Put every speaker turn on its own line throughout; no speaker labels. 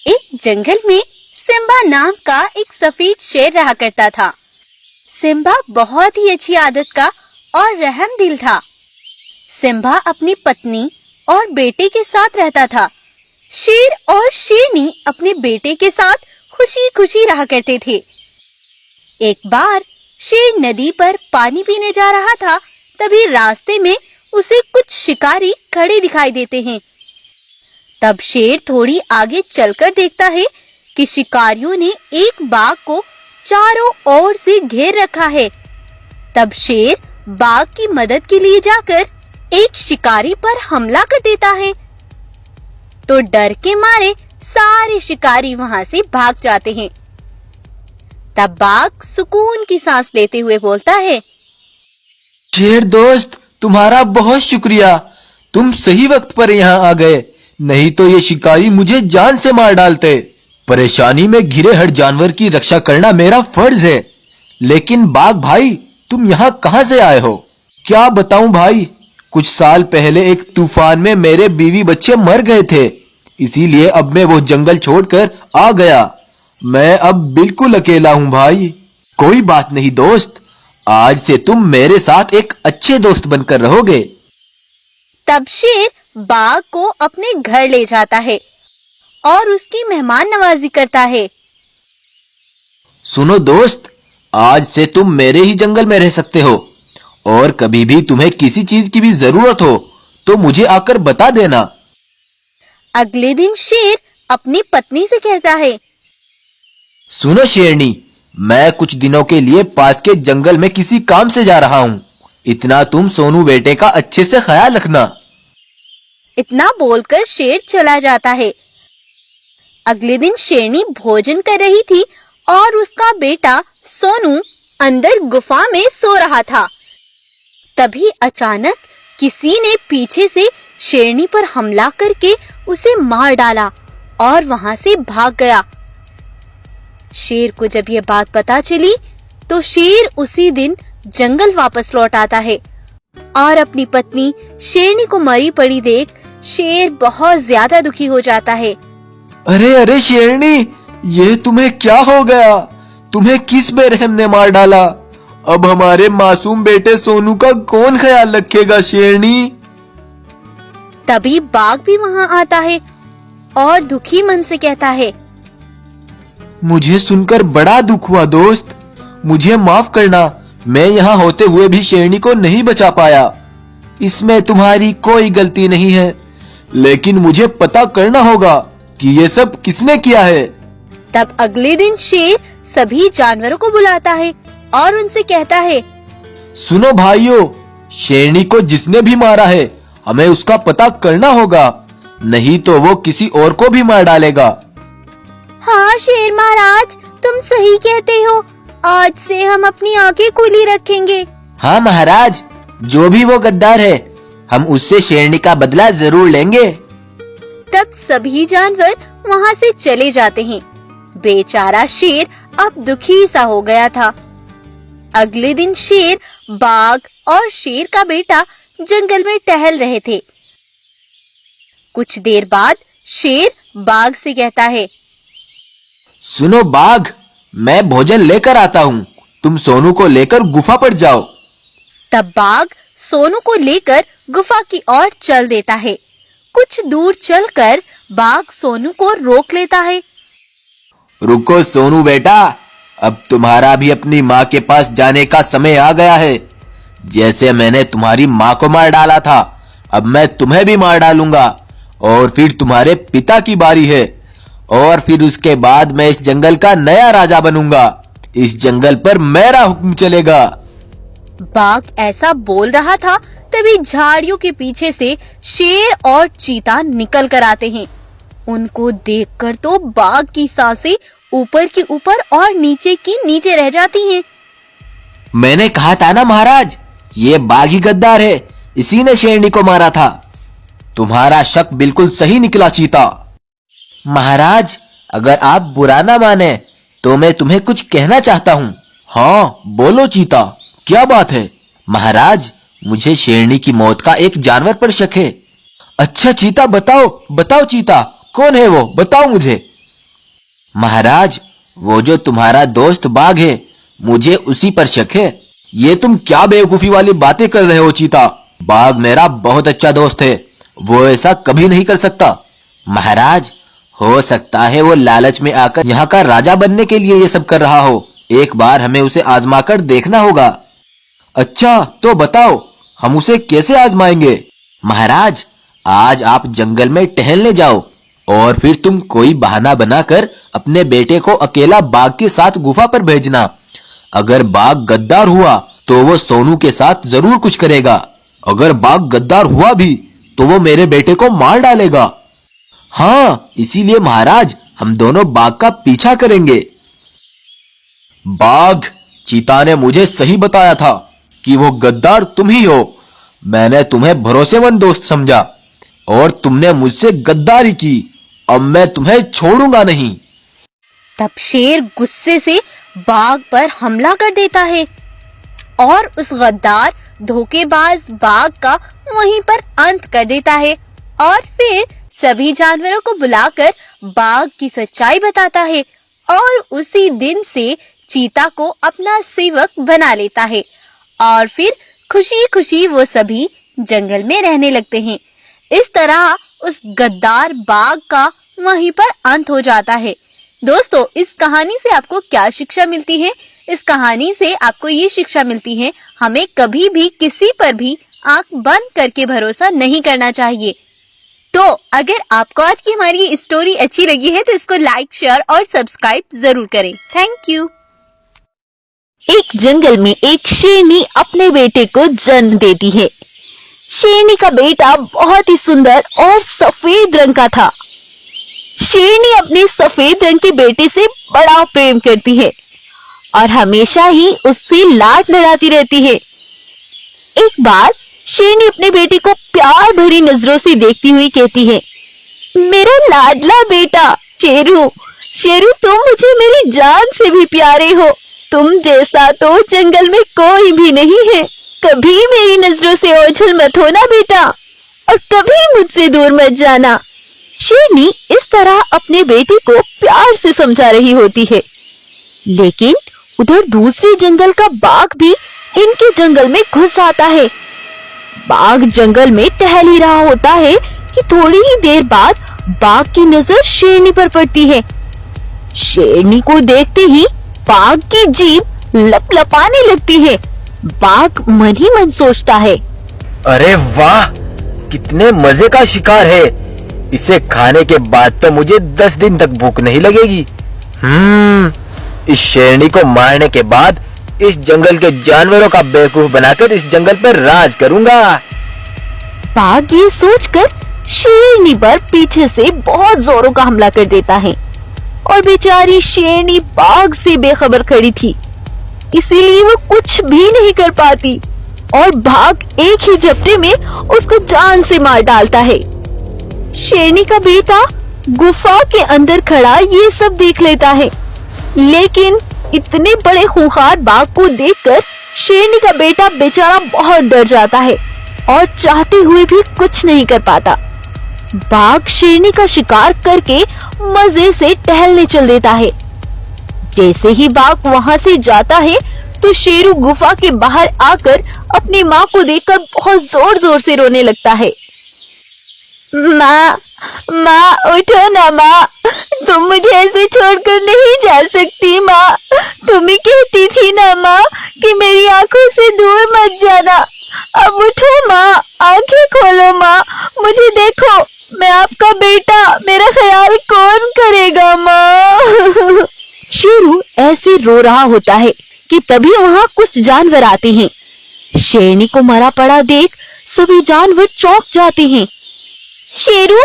एक जंगल में सिम्बा नाम का एक सफेद शेर रहा करता था। सिम्बा बहुत ही अच्छी आदत का और रहमदिल था। सिम्बा अपनी पत्नी और बेटे के साथ रहता था। शेर और शेरनी अपने बेटे के साथ खुशी खुशी रहा करते थे। एक बार शेर नदी पर पानी पीने जा रहा था, तभी रास्ते में उसे कुछ शिकारी खड़े दिखाई देते हैं। तब शेर थोड़ी आगे चलकर देखता है कि शिकारियों ने एक बाघ को चारों ओर से घेर रखा है। तब शेर बाघ की मदद के लिए जाकर एक शिकारी पर हमला कर देता है। तो डर के मारे सारे शिकारी वहां से भाग जाते हैं। तब बाघ सुकून की सांस लेते हुए बोलता है,
शेर दोस्त, तुम्हारा बहुत शुक्रिया। तुम सही वक्त पर यहाँ आ गए, नहीं तो ये शिकारी मुझे जान से मार डालते। परेशानी में घिरे हर जानवर की रक्षा करना मेरा फर्ज है। लेकिन बाघ भाई, तुम यहाँ कहाँ से आए हो? क्या बताऊं भाई, कुछ साल पहले एक तूफान में मेरे बीवी बच्चे मर गए थे, इसीलिए अब मैं वो जंगल छोड़कर आ गया। मैं अब बिल्कुल अकेला हूँ भाई। कोई बात नहीं दोस्त, आज से तुम मेरे साथ एक अच्छे दोस्त बनकर रहोगे।
तब शेर बाघ को अपने घर ले जाता है और उसकी मेहमान नवाजी करता है।
सुनो दोस्त, आज से तुम मेरे ही जंगल में रह सकते हो, और कभी भी तुम्हें किसी चीज की भी जरूरत हो तो मुझे आकर बता देना।
अगले दिन शेर अपनी पत्नी से कहता है,
सुनो शेरनी, मैं कुछ दिनों के लिए पास के जंगल में किसी काम से जा रहा हूँ। इतना तुम सोनू बेटे का अच्छे से ख्याल रखना।
इतना बोलकर शेर चला जाता है। अगले दिन शेरनी भोजन कर रही थी और उसका बेटा सोनू अंदर गुफा में सो रहा था। तभी अचानक किसी ने पीछे से शेरनी पर हमला करके उसे मार डाला और वहां से भाग गया। शेर को जब यह बात पता चली तो शेर उसी दिन जंगल वापस लौट आता है और अपनी पत्नी शेरनी को मरी पड़ी देख शेर बहुत ज्यादा दुखी हो जाता है।
अरे अरे शेरनी, ये तुम्हें क्या हो गया? तुम्हें किस बेरहम ने मार डाला? अब हमारे मासूम बेटे सोनू का कौन ख्याल रखेगा शेरनी?
तभी बाघ भी वहां आता है और दुखी मन से कहता है,
मुझे सुनकर बड़ा दुख हुआ दोस्त, मुझे माफ करना। मैं यहाँ होते हुए भी शेरनी को नहीं बचा पाया। इसमें तुम्हारी कोई गलती नहीं है, लेकिन मुझे पता करना होगा कि ये सब किसने किया है।
तब अगले दिन शेर सभी जानवरों को बुलाता है और उनसे कहता है,
सुनो भाइयों, शेरनी को जिसने भी मारा है हमें उसका पता करना होगा, नहीं तो वो किसी और को भी मार डालेगा।
हाँ शेर महाराज, तुम सही कहते हो। आज से हम अपनी आंखें खुली रखेंगे।
हाँ महाराज, जो भी वो गद्दार है हम उससे शेरनी का बदला जरूर लेंगे।
तब सभी जानवर वहाँ से चले जाते हैं। बेचारा शेर अब दुखी सा हो गया था। अगले दिन शेर, बाघ और शेर का बेटा जंगल में टहल रहे थे। कुछ देर बाद शेर बाघ से कहता है,
सुनो बाघ, मैं भोजन लेकर आता हूँ, तुम सोनू को लेकर गुफा पर जाओ।
तब बाघ सोनू को लेकर गुफा की ओर चल देता है। कुछ दूर चलकर बाघ सोनू को रोक लेता है।
रुको सोनू बेटा, अब तुम्हारा भी अपनी माँ के पास जाने का समय आ गया है। जैसे मैंने तुम्हारी माँ को मार डाला था, अब मैं तुम्हें भी मार डालूंगा और फिर तुम्हारे पिता की बारी है, और फिर उसके बाद मैं इस जंगल का नया राजा बनूंगा। इस जंगल पर मेरा हुक्म चलेगा।
बाघ ऐसा बोल रहा था, तभी झाड़ियों के पीछे से शेर और चीता निकल कर आते हैं। उनको देखकर तो बाघ की सांसें ऊपर की ऊपर और नीचे की नीचे रह जाती हैं।
मैंने कहा था ना महाराज, ये बाघ ही गद्दार है, इसी ने शेरनी को मारा था। तुम्हारा शक बिल्कुल सही निकला चीता। महाराज, अगर आप बुरा ना माने तो मैं तुम्हें कुछ कहना चाहता हूँ। हाँ बोलो चीता, क्या बात है? महाराज, मुझे शेरनी की मौत का एक जानवर पर शक है। अच्छा चीता, बताओ बताओ चीता, कौन है वो, बताओ मुझे। महाराज, वो जो तुम्हारा दोस्त बाघ है, मुझे उसी पर शक है। ये तुम क्या बेवकूफी वाली बातें कर रहे हो चीता? बाघ मेरा बहुत अच्छा दोस्त है, वो ऐसा कभी नहीं कर सकता। महाराज, हो सकता है वो लालच में आकर यहाँ का राजा बनने के लिए ये सब कर रहा हो। एक बार हमें उसे आजमाकर देखना होगा। अच्छा, तो बताओ, हम उसे कैसे आजमाएंगे? महाराज, आज आप जंगल में टहलने जाओ और फिर तुम कोई बहाना बनाकर अपने बेटे को अकेला बाघ के साथ गुफा पर भेजना। अगर बाघ गद्दार हुआ तो वो सोनू के साथ जरूर कुछ करेगा। अगर बाघ गद्दार हुआ भी तो वो मेरे बेटे को मार डालेगा। हाँ, इसीलिए महाराज, हम दोनों बाघ का पीछा करेंगे। बाघ, चीता ने मुझे सही बताया था कि वो गद्दार तुम ही हो। मैंने तुम्हें भरोसेमंद दोस्त समझा और तुमने मुझसे गद्दारी की। अब मैं तुम्हें छोड़ूंगा नहीं।
तब शेर गुस्से से बाघ पर हमला कर देता है और उस गद्दार धोखेबाज बाघ का वहीं पर अंत कर देता है और फिर सभी जानवरों को बुलाकर बाघ की सच्चाई बताता है और उसी दिन से चीता को अपना सेवक बना लेता है और फिर खुशी खुशी वो सभी जंगल में रहने लगते हैं। इस तरह उस गद्दार बाघ का वहीं पर अंत हो जाता है। दोस्तों, इस कहानी से आपको क्या शिक्षा मिलती है? इस कहानी से आपको ये शिक्षा मिलती है, हमें कभी भी किसी पर भी आंख बंद करके भरोसा नहीं करना चाहिए। तो अगर आपको आज की हमारी स्टोरी अच्छी लगी है तो इसको लाइक, शेयर और सब्सक्राइब जरूर करें। Thank you.
एक जंगल में एक शेरनी अपने बेटे को जन्म देती है। शेरनी का बेटा बहुत ही सुंदर और सफेद रंग का था। शेरनी अपने सफेद रंग के बेटे से बड़ा प्रेम करती है और हमेशा ही उससे लाड लड़ाती रहती है। एक बार शेरनी अपने बेटे को प्यार भरी नजरों से देखती हुई कहती है, मेरा लाडला बेटा शेरू, शेरू तुम मुझे मेरी जान से भी प्यारे हो। तुम जैसा तो जंगल में कोई भी नहीं है। कभी मेरी नजरों से ओझल मत होना बेटा और कभी मुझसे दूर मत जाना। शेरनी इस तरह अपने बेटे को प्यार से समझा रही होती है, लेकिन उधर दूसरे जंगल का बाघ भी इनके जंगल में घुस आता है। बाघ जंगल में टहल ही रहा होता है कि थोड़ी ही देर बाद बाघ की नजर शेरनी पर पड़ती है। शेरनी को देखते ही बाघ की जीभ लपलपाने लगती है। बाघ मन ही मन सोचता है,
अरे वाह, कितने मजे का शिकार है। इसे खाने के बाद तो मुझे 10 दिन तक भूख नहीं लगेगी। इस शेरनी को मारने के बाद इस जंगल के जानवरों का बेवकूफ बनाकर इस जंगल पर राज करूंगा।
बाघ ये सोचकर शेरनी पर पीछे से बहुत जोरों का हमला कर देता है और बेचारी शेरनी बाघ से बेखबर खड़ी थी, इसीलिए वो कुछ भी नहीं कर पाती और बाघ एक ही झपटे में उसको जान से मार डालता है। शेरनी का बेटा गुफा के अंदर खड़ा ये सब देख लेता है, लेकिन इतने बड़े खूंखार बाघ को देखकर शेरनी का बेटा बेचारा बहुत डर जाता है और चाहते हुए भी कुछ नहीं कर पाता। बाघ शेरनी का शिकार करके मजे से टहलने चल देता है। जैसे ही बाघ वहां से जाता है तो शेरू गुफा के बाहर आकर अपनी माँ को देखकर बहुत जोर जोर से रोने लगता है। माँ, माँ उठो ना माँ, तुम मुझे ऐसे छोड़कर नहीं जा सकती माँ। तुम ही कहती थी ना माँ कि मेरी आंखों से दूर मत जाना। अब उठो माँ, आंखें खोलो माँ, मुझे देखो, मैं आपका बेटा, मेरा ख्याल कौन करेगा माँ। शेरू ऐसे रो रहा होता है कि तभी वहाँ कुछ जानवर आते हैं। शेरनी को मरा पड़ा देख सभी जानवर चौंक जाते हैं। शेरू,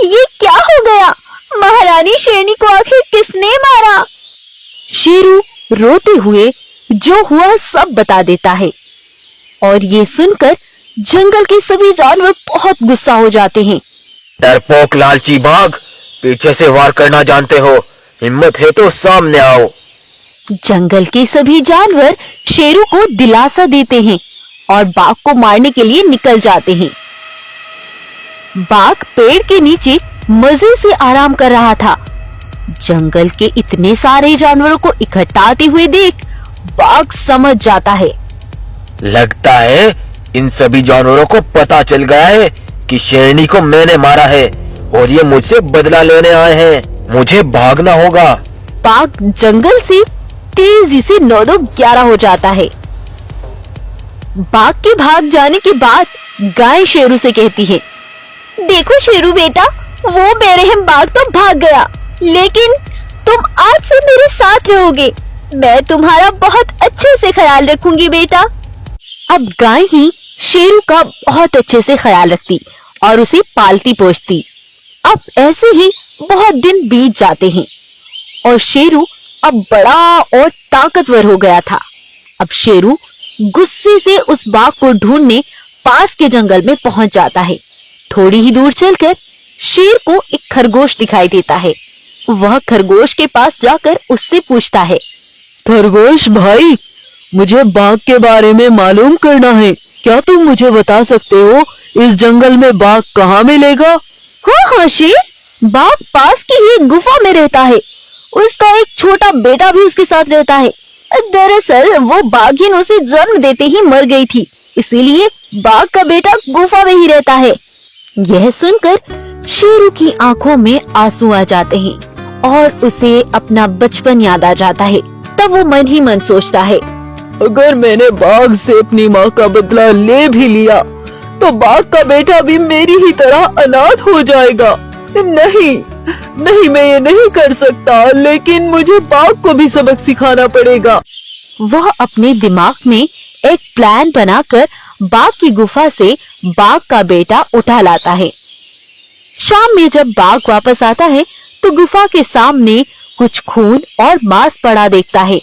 ये क्या हो गया? महारानी शेरनी को आखिर किसने मारा? शेरू रोते हुए जो हुआ सब बता देता है और ये सुनकर जंगल के सभी जानवर बहुत गुस्सा हो जाते हैं।
डरपोक लालची बाघ, पीछे से वार करना जानते हो, हिम्मत है तो सामने आओ।
जंगल के सभी जानवर शेरू को दिलासा देते हैं और बाघ को मारने के लिए निकल जाते हैं। बाघ पेड़ के नीचे मजे से आराम कर रहा था। जंगल के इतने सारे जानवरों को इकट्ठा आते हुए देख बाघ समझ जाता है।
लगता है इन सभी जानवरों को पता चल गया है कि शेरनी को मैंने मारा है और ये मुझसे बदला लेने आए हैं। मुझे भागना होगा।
बाघ जंगल से तेजी से 9-11 हो जाता है। बाघ के भाग जाने के बाद गाय शेरू से कहती है, देखो शेरू बेटा, वो बेरहम बाघ तो भाग गया, लेकिन तुम आज से मेरे साथ रहोगे। मैं तुम्हारा बहुत अच्छे से ख्याल रखूंगी बेटा। अब गाय ही शेरू का बहुत अच्छे से ख्याल रखती और उसे पालती पोसती। अब ऐसे ही बहुत दिन बीत जाते हैं और शेरू अब बड़ा और ताकतवर हो गया था। अब शेरू गुस्से से उस बाघ को ढूंढने पास के जंगल में पहुंच जाता है। थोड़ी ही दूर चलकर शेर को एक खरगोश दिखाई देता है। वह खरगोश के पास जाकर उससे पूछता है, खरगोश भाई, मुझे बाघ के बारे में मालूम करना है। क्या तुम मुझे बता सकते हो इस जंगल में बाघ कहाँ मिलेगा? हाँ शेर, बाघ पास की ही गुफा में रहता है। उसका एक छोटा बेटा भी उसके साथ रहता है। दरअसल वो बाघिन उसे जन्म देते ही मर गई थी, इसीलिए बाघ का बेटा गुफा में ही रहता है। यह सुनकर शेरू की आंखों में आंसू आ जाते हैं और उसे अपना बचपन याद आ जाता है। तब वो मन ही मन सोचता है, अगर मैंने बाघ से अपनी माँ का बदला ले भी लिया तो बाघ का बेटा भी मेरी ही तरह अनाथ हो जाएगा। नहीं, मैं ये नहीं कर सकता, लेकिन मुझे बाघ को भी सबक सिखाना पड़ेगा। वह अपने दिमाग में एक प्लान बनाकर बाघ की गुफा से बाघ का बेटा उठा लाता है। शाम में जब बाघ वापस आता है तो गुफा के सामने कुछ खून और मांस पड़ा देखता है।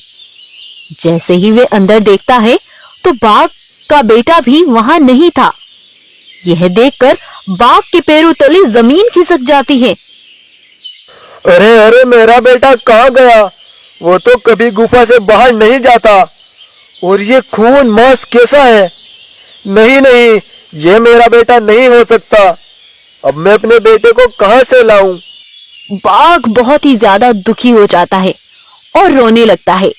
जैसे ही वे अंदर देखता है तो बाघ का बेटा भी वहां नहीं था। यह देखकर बाघ के पैरों तले जमीन खिसक जाती है।
अरे मेरा बेटा कहाँ गया? वो तो कभी गुफा से बाहर नहीं जाता। और ये खून मांस कैसा है? नहीं, ये मेरा बेटा नहीं हो सकता। अब मैं अपने बेटे को कहाँ से लाऊं?
बाघ बहुत ही ज्यादा दुखी हो जाता है और रोने लगता है।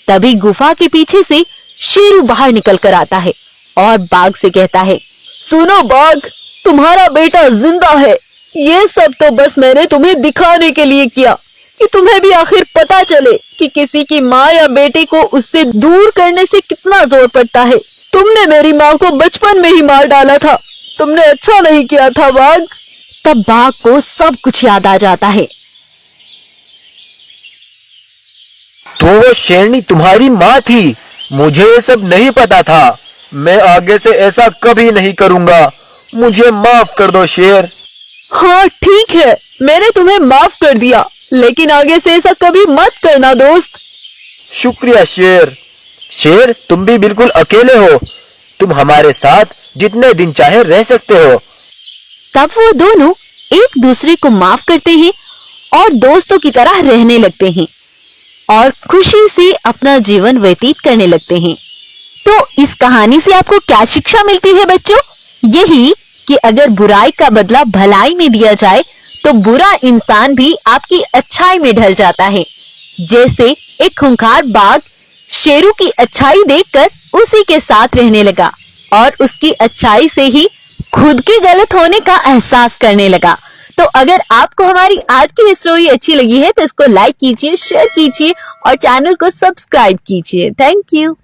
तभी गुफा के पीछे से शेरू बाहर निकल कर आता है और बाघ से कहता है, सुनो बाघ, तुम्हारा बेटा जिंदा है। ये सब तो बस मैंने तुम्हें दिखाने के लिए किया कि तुम्हें भी आखिर पता चले कि किसी की माँ या बेटे को उससे दूर करने से कितना जोर पड़ता है। तुमने मेरी माँ को बचपन में ही मार डाला था। तुमने अच्छा नहीं किया था बाघ। तब बाघ को सब कुछ याद आ जाता है।
तो वो शेरनी तुम्हारी माँ थी? मुझे ये सब नहीं पता था। मैं आगे से ऐसा कभी नहीं करूँगा। मुझे माफ कर दो शेर।
हाँ ठीक है, मैंने तुम्हें माफ कर दिया, लेकिन आगे से ऐसा कभी मत करना दोस्त।
शुक्रिया शेर। शेर, तुम भी बिल्कुल अकेले हो। तुम हमारे साथ जितने दिन चाहे रह सकते हो।
तब वो दोनों एक दूसरे को माफ करते हैं और दोस्तों की तरह रहने लगते हैं और खुशी से अपना जीवन व्यतीत करने लगते हैं। तो इस कहानी से आपको क्या शिक्षा मिलती है बच्चों? यही कि अगर बुराई का बदला भलाई में दिया जाए तो बुरा इंसान भी आपकी अच्छाई में ढल जाता है। जैसे एक खूंखार बाघ शेरू की अच्छाई देखकर उसी के साथ रहने लगा और उसकी अच्छाई से ही खुद के गलत होने का एहसास करने लगा। तो अगर आपको हमारी आज की स्टोरी अच्छी लगी है तो इसको लाइक कीजिए, शेयर कीजिए और चैनल को सब्सक्राइब कीजिए। Thank you.